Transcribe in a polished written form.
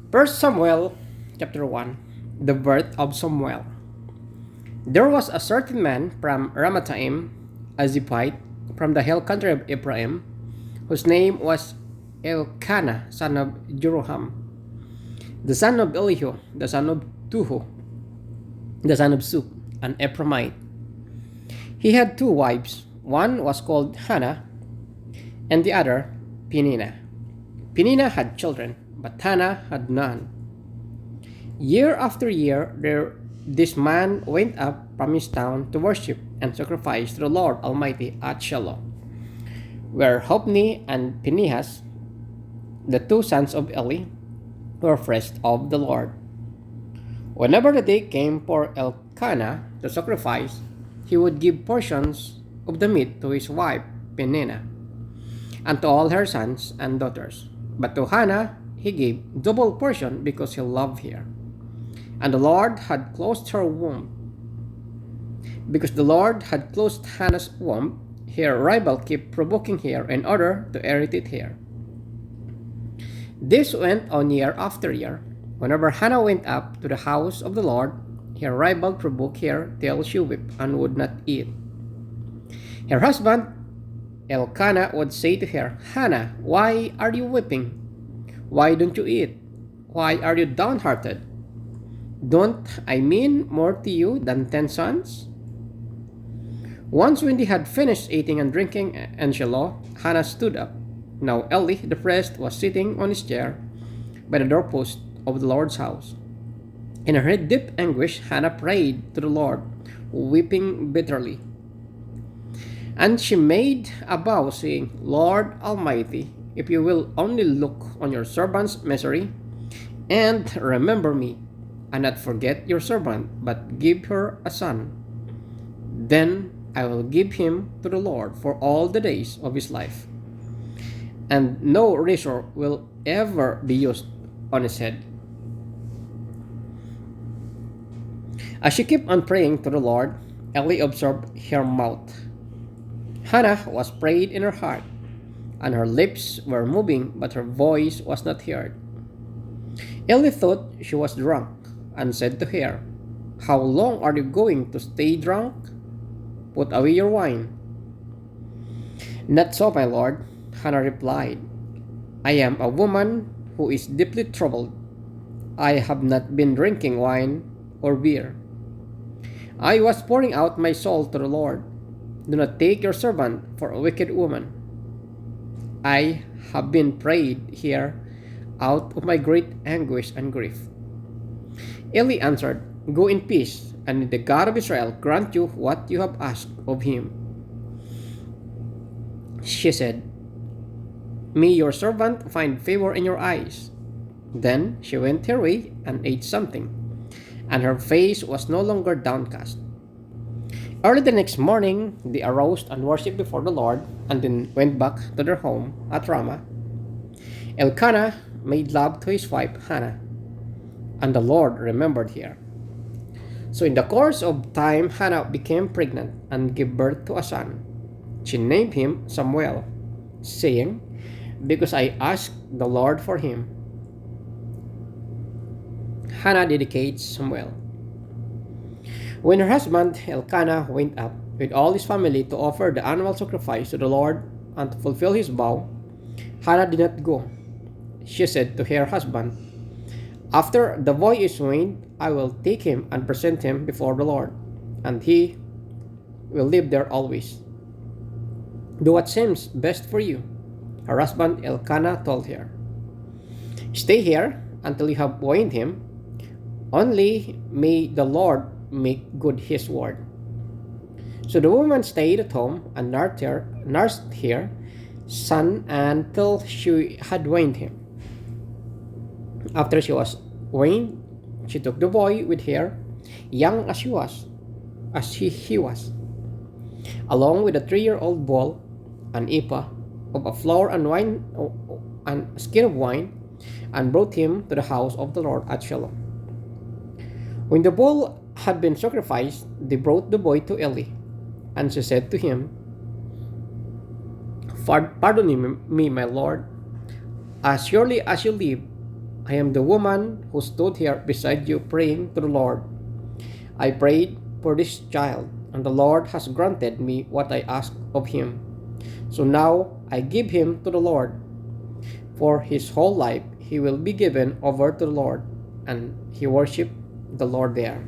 First Samuel chapter 1. The birth of Samuel. There was a certain man from Ramathaim, a Ziphite, from the hill country of Ephraim, whose name was Elkanah, son of Jeroham, the son of Elihu, the son of Tuhu, the son of Suk, an Ephraimite. He had two wives. One was called Hannah, and the other Peninnah. Peninnah had children, but Hannah had none. Year after year, this man went up from his town to worship and sacrifice to the Lord Almighty at Shiloh, where Hophni and Phinehas, the two sons of Eli, were priests of the Lord. Whenever the day came for Elkanah to sacrifice, he would give portions of the meat to his wife Peninnah, and to all her sons and daughters. But to Hannah he gave double portion because he loved her. And the Lord had closed her womb. Because the Lord had closed Hannah's womb, her rival kept provoking her in order to irritate her. This went on year after year. Whenever Hannah went up to the house of the Lord, her rival provoked her till she wept and would not eat. Her husband Elkanah would say to her, Hannah, why are you weeping? Why don't you eat? Why are you downhearted? Don't I mean more to you than 10 sons? Once when they had finished eating and drinking in Shiloh, Hannah stood up. Now Eli the priest was sitting on his chair by the doorpost of the Lord's house. In her deep anguish, Hannah prayed to the Lord, weeping bitterly. And she made a vow, saying, Lord Almighty, if you will only look on your servant's misery, and remember me, and not forget your servant, but give her a son, then I will give him to the Lord for all the days of his life, and no razor will ever be used on his head. As she kept on praying to the Lord, Eli observed her mouth. Hannah was prayed in her heart, and her lips were moving, but her voice was not heard. Eli thought she was drunk, and said to her, How long are you going to stay drunk? Put away your wine. Not so, my lord, Hannah replied. I am a woman who is deeply troubled. I have not been drinking wine or beer. I was pouring out my soul to the Lord. Do not take your servant for a wicked woman. I have been prayed here out of my great anguish and grief. Eli answered, Go in peace, and the God of Israel grant you what you have asked of him. She said, May your servant find favor in your eyes. Then she went her way and ate something, and her face was no longer downcast. Early the next morning, they arose and worshipped before the Lord, and then went back to their home at Ramah. Elkanah made love to his wife Hannah, and the Lord remembered her. So in the course of time, Hannah became pregnant and gave birth to a son. She named him Samuel, saying, Because I asked the Lord for him. Hannah dedicates Samuel. When her husband Elkanah went up with all his family to offer the annual sacrifice to the Lord and to fulfill his vow, Hannah did not go. She said to her husband, After the boy is weaned, I will take him and present him before the Lord, and he will live there always. Do what seems best for you. Her husband Elkanah told her, Stay here until you have weaned him. Only may the Lord make good his word. So the woman stayed at home and nursed her son until she had weaned him. After she was weaned, she took the boy with her, young as he was, along with a 3-year-old bull, an ephah of a flour and wine and a skin of wine, and brought him to the house of the Lord at Shiloh. When the bull had been sacrificed, they brought the boy to Eli, and she said to him, Pardon me, my lord, as surely as you live, I am the woman who stood here beside you praying to the Lord. I prayed for this child, and the Lord has granted me what I asked of him. So now I give him to the Lord. For his whole life he will be given over to the Lord. And he worshiped the Lord there.